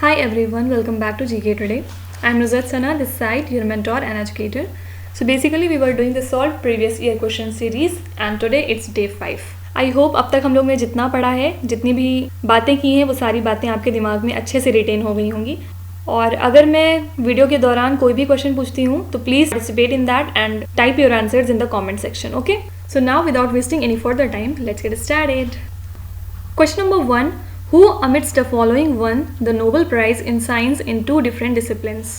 Hi everyone, welcome back to GK Today. I'm Nuzat Sana, this side, your mentor and educator. So basically we were doing the solved previous year question series and today it's day 5. I hope अब तक हम लोग ने जितना पढ़ा है, जितनी भी बातें की हैं वो सारी बातें आपके दिमाग में अच्छे से रिटेन हो गई होंगी। और अगर मैं वीडियो के दौरान कोई भी क्वेश्चन पूछती हूँ तो please participate in that and type your answers in the comment section, okay? So now without wasting any further time let's get started. Question number 1. Who amidst the following won the Nobel Prize in Science in 2 different disciplines?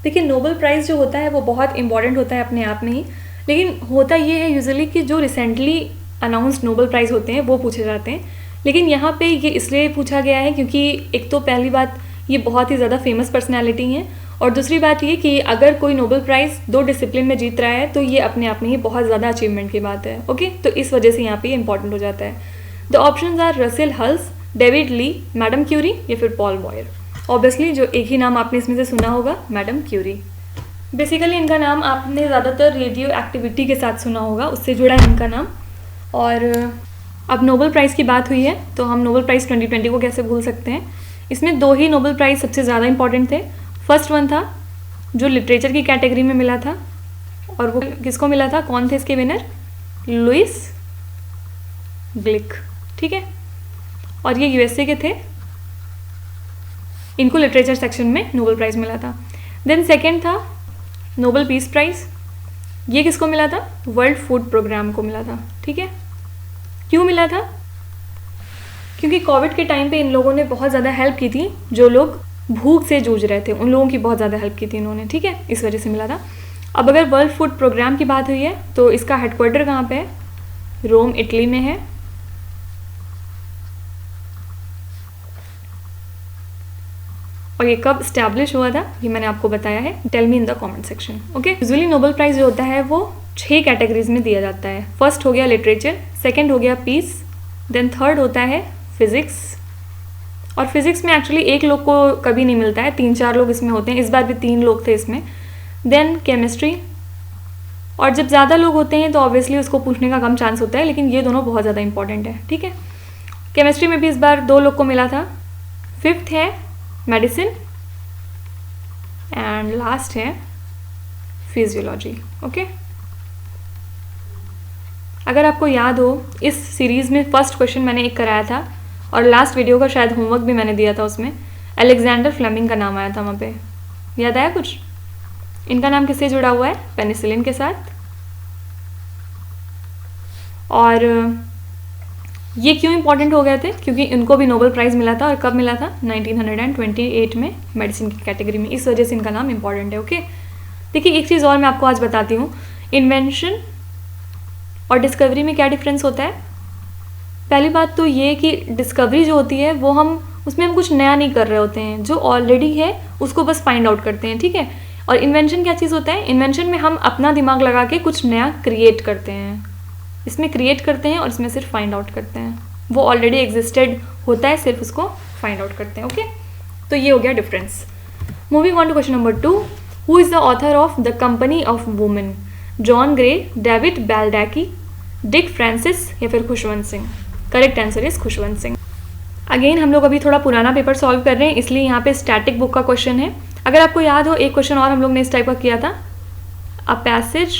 देखिए Nobel prize जो होता है वो बहुत important होता है अपने आप में ही, लेकिन होता ये है यूजुअली कि जो रिसेंटली अनाउंस्ड नोबल प्राइज़ होते हैं वो पूछे जाते हैं। लेकिन यहाँ पे ये इसलिए पूछा गया है क्योंकि एक तो पहली बात ये बहुत ही ज़्यादा फेमस पर्सनैलिटी हैं और दूसरी बात ये कि अगर कोई नोबल प्राइज़ 2 डिसिप्लिन में जीत रहा है तो ये अपने आप में ही बहुत ज़्यादा अचीवमेंट की बात है, ओके? तो इस वजह से यहाँ पे इंपॉर्टेंट हो जाता है। The options are Russell Hulse, David Lee, madame Curie या फिर पॉल बॉयर। ऑब्वियसली जो एक ही नाम आपने इसमें से सुना होगा, मैडम क्यूरी। बेसिकली इनका नाम आपने ज़्यादातर रेडियो एक्टिविटी के साथ सुना होगा, उससे जुड़ा है इनका नाम। और अब नोबल प्राइज़ की बात हुई है तो हम नोबल प्राइज़ 2020 को कैसे भूल सकते हैं। इसमें 2 ही नोबल प्राइज़ सबसे ज़्यादा इंपॉर्टेंट थे। फर्स्ट वन था जो लिटरेचर की कैटेगरी में मिला था और वो किसको मिला था, कौन थे इसके विनर? लुइस ग्लिक, ठीक है? और ये यूएसए के थे, इनको लिटरेचर सेक्शन में नोबेल प्राइज़ मिला था। देन सेकंड था नोबेल पीस प्राइज़, ये किसको मिला था? वर्ल्ड फूड प्रोग्राम को मिला था, ठीक है? क्यों मिला था? क्योंकि कोविड के टाइम पे इन लोगों ने बहुत ज़्यादा हेल्प की थी, जो लोग भूख से जूझ रहे थे उन लोगों की बहुत ज़्यादा हेल्प की थी इन्होंने, ठीक है? इस वजह से मिला था। अब अगर वर्ल्ड फूड प्रोग्राम की बात हुई है तो इसका हेडक्वार्टर कहाँ पे है? रोम, इटली में है। और ये कब स्टैब्लिश हुआ था ये मैंने आपको बताया है, tell me in the comment section, okay? Usually Nobel prize जो होता है वो 6 कैटेगरीज में दिया जाता है। फर्स्ट हो गया लिटरेचर, सेकंड हो गया पीस, देन थर्ड होता है फिज़िक्स। और फिज़िक्स में एक्चुअली एक लोग को कभी नहीं मिलता है, 3-4 लोग इसमें होते हैं, इस बार भी 3 लोग थे इसमें। देन केमिस्ट्री, और जब ज़्यादा लोग होते हैं तो ऑब्वियसली उसको पूछने का कम चांस होता है, लेकिन ये दोनों बहुत ज़्यादा इंपॉर्टेंट है, ठीक है? केमिस्ट्री में भी इस बार 2 लोग को मिला था। फिफ्थ है मेडिसिन एंड लास्ट है फिजियोलॉजी, ओके? अगर आपको याद हो इस सीरीज़ में फर्स्ट क्वेश्चन मैंने एक कराया था और लास्ट वीडियो का शायद होमवर्क भी मैंने दिया था, उसमें अलेक्जेंडर फ्लेमिंग का नाम आया था वहाँ पे, याद आया कुछ? इनका नाम किससे जुड़ा हुआ है? पेनिसिलिन के साथ। और ये क्यों इंपॉर्टेंट हो गए थे? क्योंकि इनको भी नोबेल प्राइज़ मिला था, और कब मिला था? 1928 में मेडिसिन की कैटेगरी में, इस वजह से इनका नाम इंपॉर्टेंट है, ओके? देखिए एक चीज़ और मैं आपको आज बताती हूँ, इन्वेंशन और डिस्कवरी में क्या डिफरेंस होता है। पहली बात तो ये कि डिस्कवरी जो होती है वो उसमें हम कुछ नया नहीं कर रहे होते हैं, जो ऑलरेडी है उसको बस फाइंड आउट करते हैं, ठीक है? और इन्वेंशन क्या चीज़ होता है? इन्वेंशन में हम अपना दिमाग लगा के कुछ नया क्रिएट करते हैं, इसमें क्रिएट करते हैं और इसमें सिर्फ फाइंड आउट करते हैं। वो ऑलरेडी एग्जिस्टेड होता है, सिर्फ उसको फाइंड आउट करते हैं, ओके? तो ये हो गया difference. Moving on to question number 2. Who is the author of the company of women? John Gray, David Baldacci, Dick Francis या फिर Khushwant Singh? Correct answer is Khushwant Singh. Again हम लोग अभी थोड़ा पुराना पेपर सॉल्व कर रहे हैं, इसलिए यहाँ पे स्टैटिक बुक का क्वेश्चन है। अगर आपको याद हो एक क्वेश्चन और हम लोग ने इस टाइप का किया था, अ पैसेज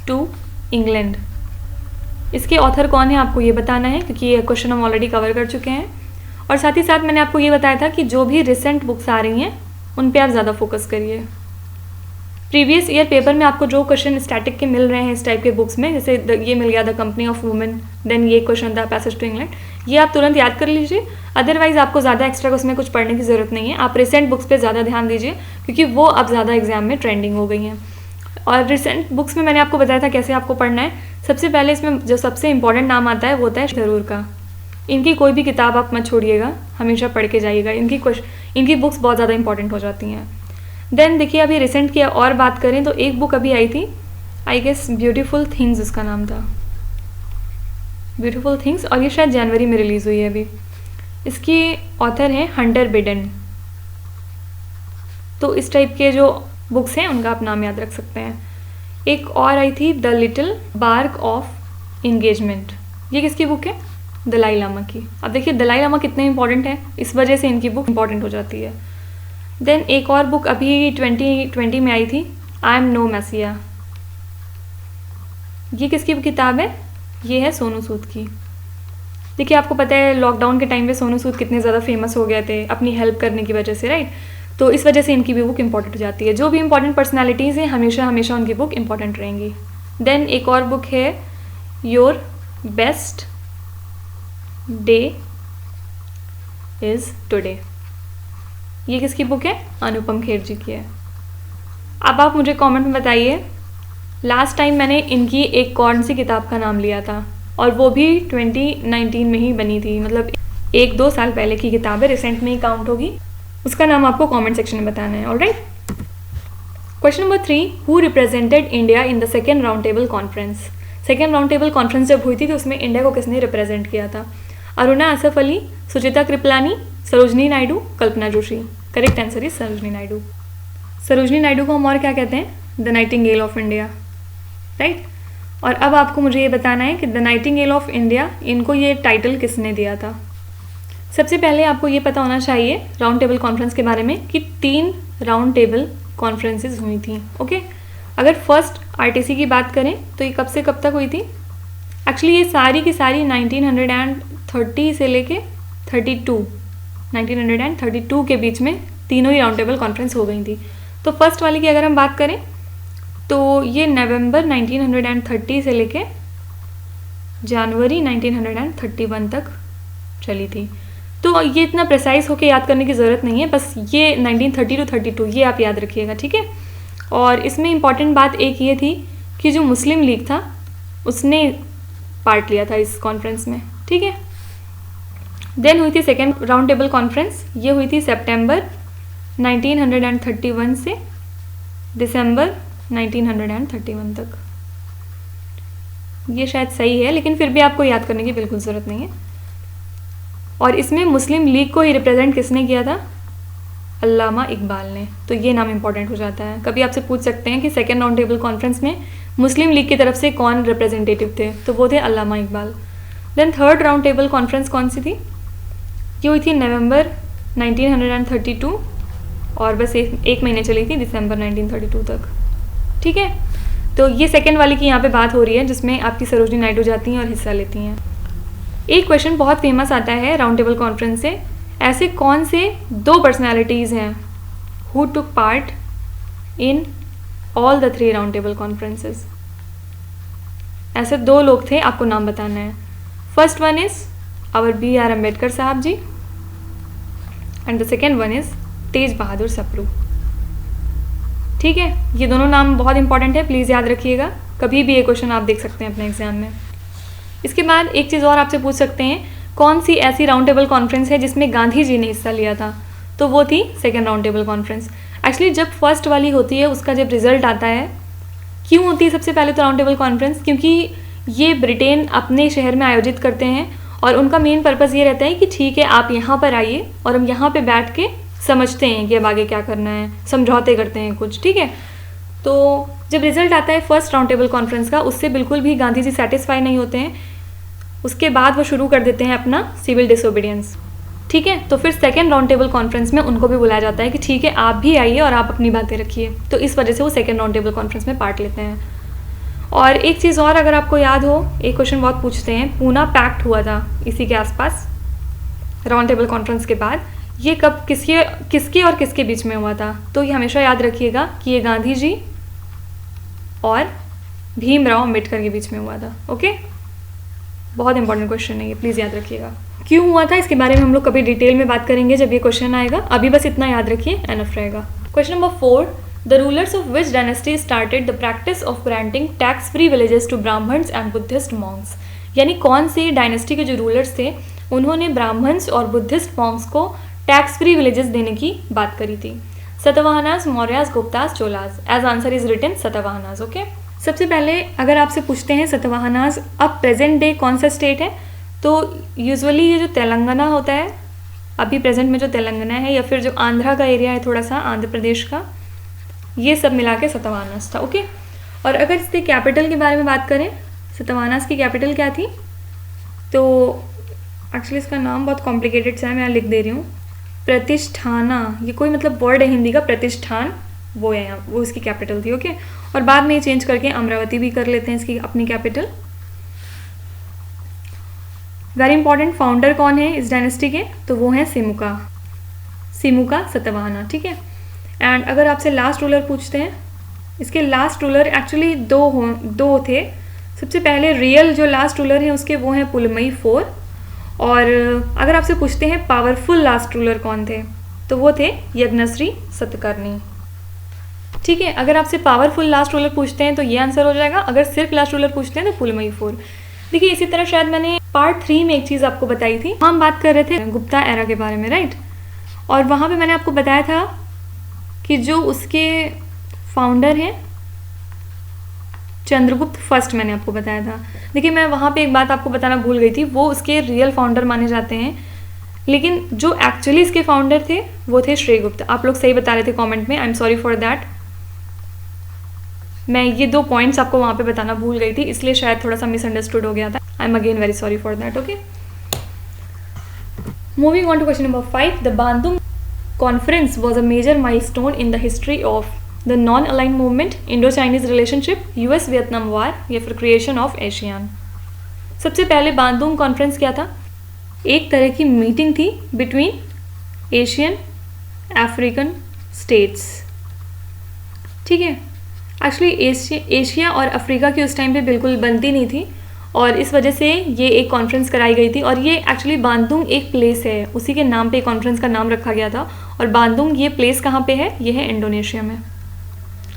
टू इंग्लैंड। इसके ऑथर कौन है आपको ये बताना है, क्योंकि ये क्वेश्चन हम ऑलरेडी कवर कर चुके हैं। और साथ ही साथ मैंने आपको ये बताया था कि जो भी रिसेंट बुक्स आ रही हैं उन पे आप ज़्यादा फोकस करिए। प्रीवियस ईयर पेपर में आपको जो क्वेश्चन स्टैटिक के मिल रहे हैं इस टाइप के बुक्स में, जैसे ये मिल गया the company of women, then ये question the passage to England, ये आप तुरंत याद कर लीजिए। अदरवाइज आपको ज़्यादा एक्स्ट्रा उसमें कुछ पढ़ने की ज़रूरत नहीं है, आप रिसेंट बुक्स पे ज़्यादा ध्यान दीजिए क्योंकि वो अब ज़्यादा एग्जाम में ट्रेंडिंग हो गई हैं। और रिसेंट बुक्स में मैंने आपको बताया था कैसे आपको पढ़ना है। सबसे पहले इसमें जो सबसे इंपॉर्टेंट नाम आता है वो होता है थरूर का। इनकी कोई भी किताब आप मत छोड़िएगा, हमेशा पढ़ के जाइएगा, इनकी बुक्स बहुत ज़्यादा इंपॉर्टेंट हो जाती हैं। देन देखिए अभी रिसेंट की और बात करें तो एक बुक अभी आई थी, आई गेस ब्यूटीफुल थिंग्स इसका नाम था, ब्यूटीफुल थिंग्स, और ये शायद जनवरी में रिलीज़ हुई है अभी। इसकी ऑथर हैं हंटर बिडेन। तो इस टाइप के जो बुक्स हैं उनका आप नाम याद रख सकते हैं। एक और आई थी the little bark of engagement, ये किसकी बुक है? दलाई लामा की। अब देखिए दलाई लामा कितने इंपॉर्टेंट है, इस वजह से इनकी बुक इंपॉर्टेंट हो जाती है। देन एक और बुक अभी 2020 में आई थी, आई एम नो मैसिया। ये किसकी किताब है? ये है सोनू सूद की। देखिए आपको पता है लॉकडाउन के टाइम पे सोनू सूद कितने ज़्यादा फेमस हो गए थे अपनी हेल्प करने की वजह से, राइट? तो इस वजह से इनकी भी बुक इंपॉर्टेंट हो जाती है। जो भी इंपॉर्टेंट पर्सनालिटीज़ हैं हमेशा हमेशा उनकी बुक इंपॉर्टेंट रहेंगी। देन एक और बुक है your best day is today. ये किसकी बुक है? अनुपम खेर जी की है। अब आप मुझे कमेंट में बताइए लास्ट टाइम मैंने इनकी एक कौन सी किताब का नाम लिया था, और वो भी 2019 में ही बनी थी, मतलब 1-2 साल पहले की किताब है, रिसेंट में ही काउंट होगी। उसका नाम आपको कमेंट सेक्शन में बताना है। Alright, question number 3, who represented India in the second round table conference. Second round table conference जब हुई थी तो उसमें इंडिया को किसने रिप्रेजेंट किया था? Aruna Asaf Ali, Sucheta Kripalani, Sarojini Naidu, Kalpana Joshi. Correct answer is Sarojini Naidu. Sarojini Naidu को हम और क्या कहते हैं? The nightingale of India, right? और अब आपको मुझे ये बताना है कि द नाइटिंगेल ऑफ इंडिया, इनको ये टाइटल किसने दिया था? सबसे पहले आपको ये पता होना चाहिए राउंड टेबल कॉन्फ्रेंस के बारे में कि 3 राउंड टेबल कॉन्फ्रेंसेस हुई थी। ओके, अगर फर्स्ट आरटीसी की बात करें तो ये कब से कब तक हुई थी? एक्चुअली ये सारी की सारी 1930 से लेके 1932 के बीच में तीनों ही राउंड टेबल कॉन्फ्रेंस हो गई थी। तो फर्स्ट वाली की अगर हम बात करें तो ये नवंबर 1930 से लेके जनवरी 1931 तक चली थी। तो ये इतना प्रिसाइज होके याद करने की ज़रूरत नहीं है, बस ये 1930 to 32 ये आप याद रखिएगा, ठीक है? और इसमें इम्पॉर्टेंट बात एक ये थी कि जो मुस्लिम लीग था उसने पार्ट लिया था इस कॉन्फ्रेंस में, ठीक है? देन हुई थी सेकेंड राउंड टेबल कॉन्फ्रेंस, ये हुई थी सितंबर 1931 से दिसंबर 1931 तक। ये शायद सही है, लेकिन फिर भी आपको याद करने की बिल्कुल ज़रूरत नहीं है। और इसमें मुस्लिम लीग को ही रिप्रेजेंट किसने किया था? अल्लामा इकबाल ने। तो ये नाम इंपॉर्टेंट हो जाता है। कभी आपसे पूछ सकते हैं कि सेकेंड राउंड टेबल कॉन्फ्रेंस में मुस्लिम लीग की तरफ से कौन रिप्रेजेंटेटिव थे, तो वो थे Allama Iqbal. Then third round table conference कौन सी थी? ये हुई थी नवंबर 1932 और बस एक महीने चली थी, दिसंबर 1932 तक, ठीक है? तो ये सेकेंड वाली की यहाँ पे बात हो रही है जिसमें आपकी सरोजनी नायडू जाती हैं और हिस्सा लेती हैं। एक क्वेश्चन बहुत फेमस आता है राउंड टेबल कॉन्फ्रेंस से, ऐसे कौन से 2 पर्सनैलिटीज़ हैं who took part in all the 3 round table conferences? ऐसे 2 लोग थे, आपको नाम बताना है। First one is our BR Ambedkar sahab ji and the second one is Tej Bahadur Sapru, ठीक है? ये दोनों नाम बहुत इंपॉर्टेंट है, प्लीज़ याद रखिएगा। कभी भी ये क्वेश्चन आप देख सकते हैं अपने एग्जाम में। इसके बाद एक चीज़ और आपसे पूछ सकते हैं, कौन सी ऐसी राउंड टेबल कॉन्फ्रेंस है जिसमें गांधी जी ने हिस्सा लिया था? तो वो थी second round table conference. Actually जब फर्स्ट वाली होती है उसका जब रिजल्ट आता है, क्यों होती है सबसे पहले तो राउंड टेबल कॉन्फ्रेंस? क्योंकि ये ब्रिटेन अपने शहर में आयोजित करते हैं और उनका मेन पर्पज़ ये रहता है कि ठीक है आप यहाँ पर आइए और हम यहाँ पर बैठ के समझते हैं कि अब आगे क्या करना है, समझौते करते हैं कुछ, ठीक है? तो जब रिजल्ट आता है फर्स्ट राउंड टेबल कॉन्फ्रेंस का, उससे बिल्कुल भी गांधी जी सेटिस्फाई नहीं होते हैं। उसके बाद वो शुरू कर देते हैं अपना सिविल डिसोबीडियंस, ठीक है? तो फिर सेकेंड राउंड टेबल कॉन्फ्रेंस में उनको भी बुलाया जाता है कि ठीक है आप भी आइए और आप अपनी बातें रखिए। तो इस वजह से वो सेकेंड राउंड टेबल कॉन्फ्रेंस में पार्ट लेते हैं। और एक चीज़ और अगर आपको याद हो, एक क्वेश्चन बहुत पूछते हैं, पूना पैक्ट हुआ था इसी के आसपास राउंड टेबल कॉन्फ्रेंस के बाद, ये कब किसके और किसके बीच में हुआ था? तो ये हमेशा याद रखिएगा कि ये गांधी जी और भीमराव अम्बेडकर के बीच में हुआ था। ओके, बहुत इंपॉर्टेंट क्वेश्चन है ये, प्लीज़ याद रखिएगा। क्यों हुआ था इसके बारे में हम लोग कभी डिटेल में बात करेंगे जब ये क्वेश्चन आएगा, अभी बस इतना याद रखिए, एनफ रहेगा। Question number 4, the rulers of which dynasty started the practice of granting tax free villages to Brahmins and Buddhist monks? यानी कौन सी डायनेस्टी के जो रूलर्स थे उन्होंने ब्राह्मण्स और बुद्धिस्ट मॉन्क्स को टैक्स फ्री विलेजेस देने की बात करी थी? Satavahanas, Mauryas, Guptas, Cholas. As answer is written Satavahanas. Okay, सबसे पहले अगर आपसे पूछते हैं सतवाहनास अब प्रेजेंट डे कौन सा स्टेट है, तो यूजुअली ये जो तेलंगाना होता है, अभी प्रेजेंट में जो तेलंगाना है, या फिर जो आंध्रा का एरिया है थोड़ा सा, आंध्र प्रदेश का, ये सब मिला के सतवाहनास था। ओके, और अगर इसके कैपिटल के बारे में बात करें, सतवाहनास की कैपिटल क्या थी? तो एक्चुअली इसका नाम बहुत कॉम्प्लिकेटेड सा है, मैं लिख दे रही हूँ। प्रतिष्ठाना, ये कोई मतलब वर्ड है हिंदी का, प्रतिष्ठान वो है यहाँ, वो इसकी कैपिटल थी। ओके, और बाद में चेंज करके अमरावती भी कर लेते हैं इसकी अपनी कैपिटल। वेरी इंपॉर्टेंट, फाउंडर कौन है इस डायनेस्टी के, तो वो है सिमुका सतवाहना। ठीक है, एंड अगर आपसे लास्ट रूलर पूछते हैं, इसके लास्ट रूलर एक्चुअली दो थे। सबसे पहले रियल जो लास्ट रूलर हैं उसके वो हैं पुलमई IV, और अगर आपसे पूछते हैं पावरफुल लास्ट रूलर कौन थे, तो वो थे यज्ञश्री सतकर्णी। ठीक है, अगर आपसे पावरफुल लास्ट रूलर पूछते हैं तो ये आंसर हो जाएगा, अगर सिर्फ लास्ट रूलर पूछते हैं तो पुलमई IV। देखिए इसी तरह शायद मैंने पार्ट 3 में एक चीज़ आपको बताई थी, हम बात कर रहे थे गुप्ता एरा के बारे में, राइट, और वहाँ पे मैंने आपको बताया था कि जो उसके फाउंडर हैं चंद्रगुप्त फर्स्ट, मैंने आपको बताया था। देखिए मैं वहाँ पे एक बात आपको बताना भूल गई थी, वो उसके रियल फाउंडर माने जाते हैं, लेकिन जो एक्चुअली इसके फाउंडर थे वो थे श्रीगुप्त। आप लोग सही बता रहे थे कमेंट में, I am sorry for that. मैं ये 2 पॉइंट्स आपको वहाँ पे बताना भूल गई थी, इसलिए शायद थोड़ा सा मिसअंडरस्टूड हो गया था। I am again very sorry for that. Okay, moving on to question number 5, the Bandung conference was a major milestone in the history of the non align movement, Indo Chinese relationship, US Vietnam war, या फिर creation of ASEAN. सबसे पहले बांदुंग conference क्या था, एक तरह की meeting थी बिटवीन एशियन अफ्रीकन स्टेट्स। ठीक है, एक्चुअली एशिया और अफ्रीका की उस टाइम पे बिल्कुल बनती नहीं थी, और इस वजह से ये एक कॉन्फ्रेंस कराई गई थी। और ये एक्चुअली बांदुंग एक प्लेस है, उसी के नाम पे कॉन्फ्रेंस का नाम रखा गया था। और बांदुंग ये प्लेस कहाँ पे है, ये है इंडोनेशिया में।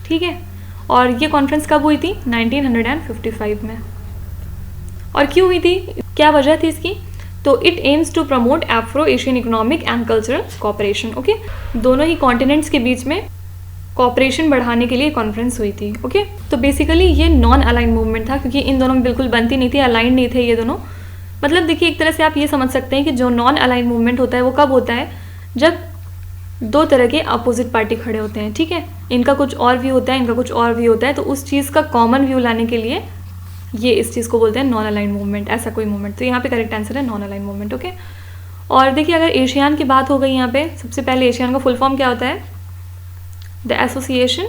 ठीक है, और ये कॉन्फ्रेंस कब हुई थी, 1955 में। और क्यों हुई थी, क्या वजह थी इसकी, तो it aims to promote Afro Asian economic and cultural cooperation. Okay, दोनों ही कॉन्टिनेंट्स के बीच में कॉपरेशन बढ़ाने के लिए कॉन्फ्रेंस हुई थी। ओके, तो बेसिकली ये नॉन अलाइन मूवमेंट था, क्योंकि इन दोनों में बिल्कुल बनती नहीं थी, अलाइन नहीं थे ये दोनों। मतलब देखिए एक तरह से आप ये समझ सकते हैं कि जो नॉन अलाइन मूवमेंट होता है वो कब होता है, जब 2 तरह के अपोजिट पार्टी खड़े होते हैं। ठीक है, इनका कुछ और व्यू होता है, इनका कुछ और व्यू होता है, तो उस चीज़ का कॉमन व्यू लाने के लिए ये इस चीज़ को बोलते हैं नॉन अलाइन मूवमेंट, ऐसा कोई मूवमेंट। तो यहाँ पे करेक्ट आंसर है नॉन अलाइन मूवमेंट। ओके, और देखिए अगर एशियान की बात हो गई यहाँ पे, सबसे पहले एशियान का फुल फॉर्म क्या होता है, the association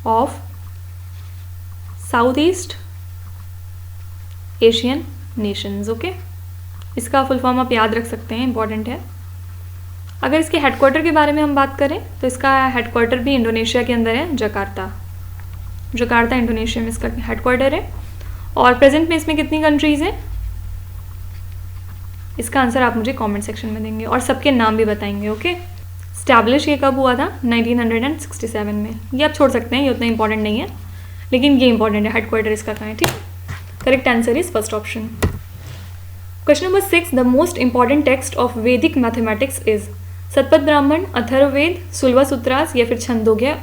of south east Asian Nations. Okay, इसका फुल फॉर्म आप याद रख सकते हैं, इंपॉर्टेंट है। अगर इसके हेडक्वार्टर के बारे में हम बात करें तो इसका हेडक्वार्टर भी इंडोनेशिया के अंदर है, जकार्ता इंडोनेशिया में इसका हेडक्वार्टर है। और प्रेजेंट में इसमें कितनी कंट्रीज़ हैं, इसका आंसर आप मुझे कमेंट सेक्शन में देंगे, और सबके नाम भी बताएंगे। ओके, स्टैब्लिश ये कब हुआ था, 1967 में। ये आप छोड़ सकते हैं, ये उतना इंपॉर्टेंट नहीं है, लेकिन ये इंपॉर्टेंट है, हेडक्वार्टर इसका कहाँ है। ठीक, correct answer is first option. Question number 6, the most important text of Vedic mathematics is Shatapatha Brahmana, Atharvaveda, Sulvasutras, या फिर Chandogya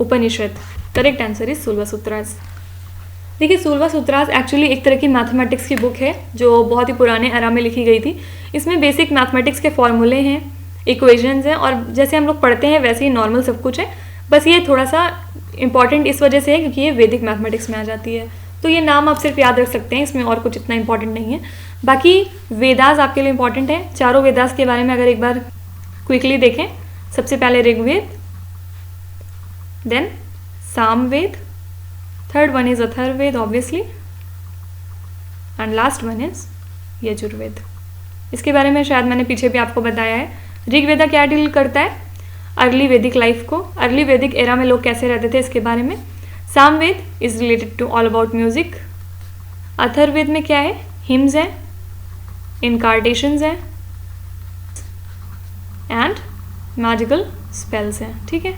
Upanishad. Correct answer is Sulvasutras. देखिए सुल्वासूत्रास एक्चुअली एक तरह की मैथमेटिक्स की बुक है जो बहुत ही पुराने एरा में लिखी गई थी। इसमें बेसिक मैथमेटिक्स के फॉर्मूले हैं, इक्वेशंस हैं, और जैसे हम लोग पढ़ते हैं वैसे ही नॉर्मल सब कुछ है। बस ये थोड़ा सा इंपॉर्टेंट इस वजह से है क्योंकि ये वैदिक मैथमेटिक्स में आ जाती है, तो ये नाम आप सिर्फ याद रख सकते हैं, इसमें और कुछ इतना इंपॉर्टेंट नहीं है। बाकी वेदास आपके लिए इंपॉर्टेंट है। चारों वेदास के बारे में अगर एक बार क्विकली देखें, सबसे पहले Rigveda, then Samaveda, third one is Atharvaveda obviously, and last one is Yajurveda. इसके बारे में शायद मैंने पीछे भी आपको बताया है। ऋग्वेदा क्या डील करता है, अर्ली वैदिक लाइफ को, अर्ली वैदिक एरा में लोग कैसे रहते थे इसके बारे में। Samaveda is related to all about music. Atharvaveda में क्या है, हिम्स हैं, इनकार्टेशंस हैं, एंड मैजिकल स्पेल्स हैं। ठीक है,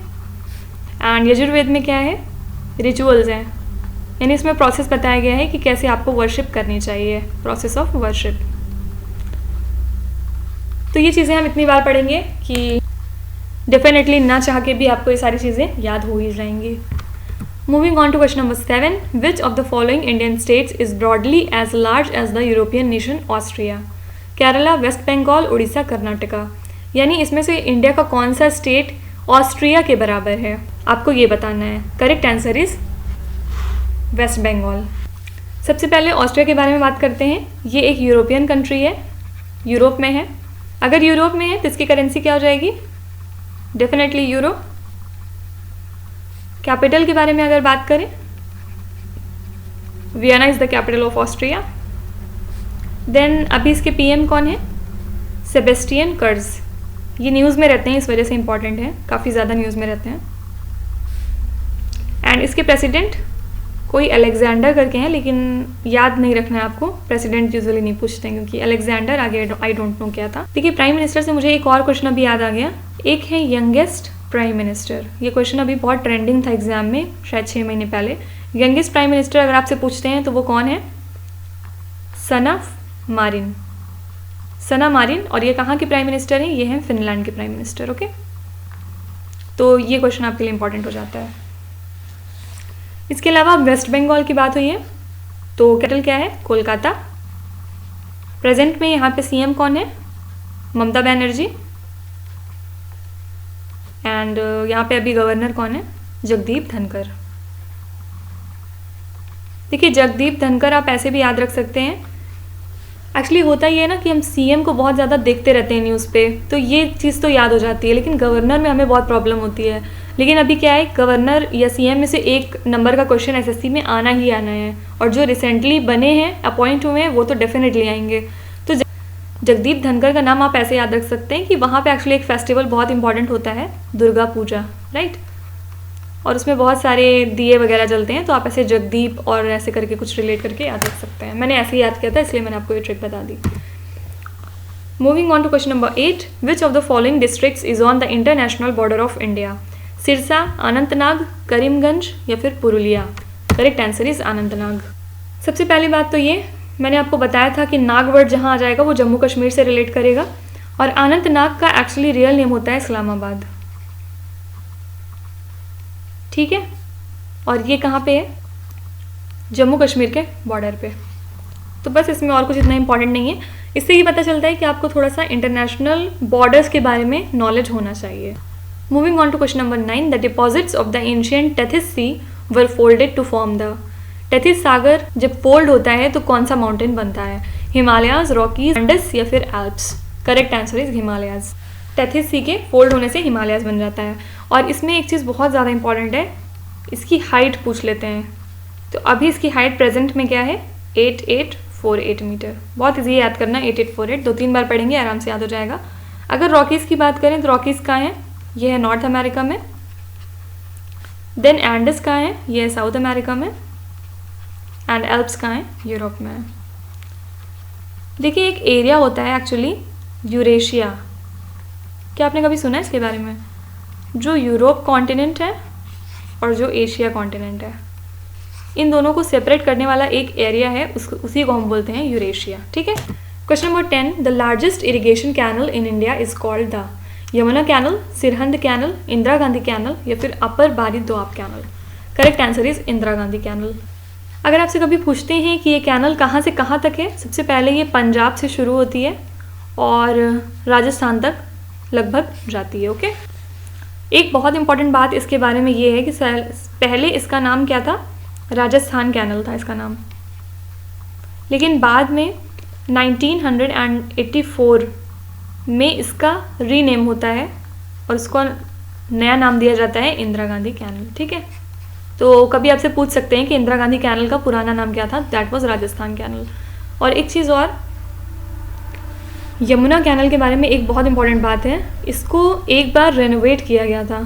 एंड यजुर्वेद में क्या है, रिचुअल्स हैं, यानी इसमें प्रोसेस बताया गया है कि कैसे आपको वर्शिप करनी चाहिए, प्रोसेस ऑफ वर्शिप। तो ये चीज़ें हम इतनी बार पढ़ेंगे कि डेफिनेटली ना चाह के भी आपको ये सारी चीज़ें याद हो ही जाएंगी। Moving on to question number 7, which of the following Indian states is broadly as large as the European nation Austria. Kerala, West Bengal, Orissa, Karnataka. यानी इसमें से इंडिया का कौन सा स्टेट ऑस्ट्रिया के बराबर है, आपको ये बताना है। Correct answer is West Bengal. सबसे पहले ऑस्ट्रिया के बारे में बात करते हैं। ये एक यूरोपियन कंट्री है, यूरोप में है, अगर यूरोप में है तो इसकी करेंसी क्या हो जाएगी? Definitely euro. कैपिटल के बारे में अगर बात करें, Vienna is the capital of Austria. Then अभी इसके पीएम कौन है? सेबेस्टियन कर्ज। ये न्यूज़ में रहते हैं, इस वजह से इंपॉर्टेंट है, काफ़ी ज़्यादा न्यूज़ में रहते हैं। एंड इसके प्रेसिडेंट कोई अलेक्जेंडर करके हैं, लेकिन याद नहीं रखना है आपको, प्रेसिडेंट यूजुअली नहीं पूछते हैं क्योंकि अलेक्जेंडर आगे आई डोंट नो क्या था। देखिए प्राइम मिनिस्टर से मुझे एक और क्वेश्चन अभी याद आ गया, एक है यंगेस्ट प्राइम मिनिस्टर। ये क्वेश्चन अभी बहुत ट्रेंडिंग था एग्जाम में, शायद 6 महीने पहले। यंगेस्ट प्राइम मिनिस्टर अगर आपसे पूछते हैं तो वो कौन है? सना मारिन। सना मारिन। और ये कहाँ के प्राइम मिनिस्टर हैं? ये हैं फिनलैंड के प्राइम मिनिस्टर। ओके, तो ये क्वेश्चन आपके लिए इंपॉर्टेंट हो जाता है। इसके अलावा वेस्ट बंगाल की बात हुई है तो कैपिटल क्या है? कोलकाता। प्रेजेंट में यहाँ पे सीएम कौन है? ममता बनर्जी। एंड यहाँ पे अभी गवर्नर कौन है? जगदीप धनखड़। देखिए जगदीप धनखड़ आप ऐसे भी याद रख सकते हैं। एक्चुअली होता ये है ना कि हम सीएम को बहुत ज़्यादा देखते रहते हैं न्यूज़ पे, तो ये चीज़ तो याद हो जाती है, लेकिन गवर्नर में हमें बहुत प्रॉब्लम होती है। लेकिन अभी क्या है, गवर्नर या सीएम में से एक नंबर का क्वेश्चन एसएससी में आना ही आना है, और जो रिसेंटली बने हैं, अपॉइंट हुए हैं, वो तो डेफिनेटली आएंगे। तो जगदीप धनखड़ का नाम आप ऐसे याद रख सकते हैं कि वहाँ पे एक्चुअली एक फेस्टिवल बहुत इंपॉर्टेंट होता है, दुर्गा पूजा, राइट। और उसमें बहुत सारे दिए वगैरह जलते हैं, तो आप ऐसे जगदीप और ऐसे करके कुछ रिलेट करके याद रख सकते हैं। मैंने ऐसे ही याद किया था, इसलिए मैंने आपको ये ट्रिक बता दी। Moving on to question number 8, which of the following districts is on the international border of India? Sirsa, Anantnag, Karimganj या फिर Purulia? Correct answer is Anantnag. सबसे पहली बात तो ये मैंने आपको बताया था कि नाग वर्ड जहाँ आ जाएगा वो जम्मू कश्मीर से रिलेट करेगा, और अनंतनाग का एक्चुअली रियल नेम होता है इस्लामाबाद, ठीक है। और ये कहाँ पे है? जम्मू कश्मीर के बॉर्डर पे। तो बस इसमें और कुछ इतना इंपॉर्टेंट नहीं है। इससे ये पता चलता है कि आपको थोड़ा सा इंटरनेशनल बॉर्डर्स के बारे में नॉलेज होना चाहिए। Moving on to question number 9, the deposits of the ancient Tethys sea were folded to form the? Tethys सागर जब फोल्ड होता है तो कौन सा माउंटेन बनता है? हिमालयाज, रॉकीज, एंडस या फिर Alps? Correct answer is Himalayas. Tethys sea के फोल्ड होने से हिमालयाज बन जाता है। और इसमें एक चीज़ बहुत ज़्यादा इंपॉर्टेंट है, इसकी हाइट पूछ लेते हैं। तो अभी इसकी हाइट प्रेजेंट में क्या है? 8848 मीटर। बहुत ईजी याद करना, 8848, 2-3 बार पढ़ेंगे आराम से याद हो जाएगा। अगर रॉकीज़ की बात करें तो रॉकीज़ कहाँ है? ये है नॉर्थ अमेरिका में। देन एंडस कहाँ है? ये है साउथ अमेरिका में। एंड एल्प्स कहाँ है? यूरोप में है। देखिए एक एरिया होता है एक्चुअली यूरेशिया, क्या आपने कभी सुना है इसके बारे में? जो यूरोप कॉन्टिनेंट है और जो एशिया कॉन्टिनेंट है, इन दोनों को सेपरेट करने वाला एक एरिया है, उसी को हम बोलते हैं यूरेशिया, ठीक है। Question number 10, the largest irrigation canal in India is called the? Yamuna canal, Sirhind canal, Indira Gandhi canal या फिर upper Bari Doab canal? Correct answer is Indira Gandhi canal. अगर आपसे कभी पूछते हैं कि ये कैनल कहाँ से कहाँ तक है, सबसे पहले ये पंजाब से शुरू होती है और राजस्थान तक लगभग जाती है, ओके। एक बहुत इंपॉर्टेंट बात इसके बारे में ये है कि पहले इसका नाम क्या था? राजस्थान कैनल था इसका नाम, लेकिन बाद में 1984 में इसका रीनेम होता है और इसको नया नाम दिया जाता है इंदिरा गांधी कैनल, ठीक है। तो कभी आपसे पूछ सकते हैं कि इंदिरा गांधी कैनल का पुराना नाम क्या था? That was Rajasthan canal. और एक चीज़ और, यमुना कैनल के बारे में एक बहुत इंपॉर्टेंट बात है, इसको एक बार रेनोवेट किया गया था,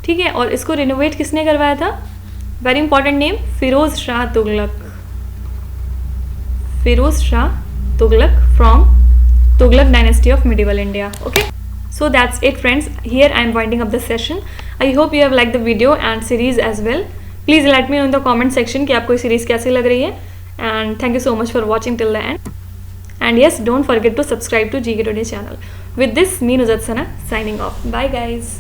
ठीक है। और इसको रेनोवेट किसने करवाया था? Very important name, Firoz Shah Tughlaq. Firoz Shah Tughlaq from Tughlaq dynasty of medieval India, okay. So that's it friends, here I am winding up the session. I hope you have liked the video and series as well. Please let me know in the comment section कि आपको ये series कैसी लग रही है, and thank you so much for watching till the end. And yes, don't forget to subscribe to GK Today channel. With this, me Nuzhat Sana signing off. Bye guys.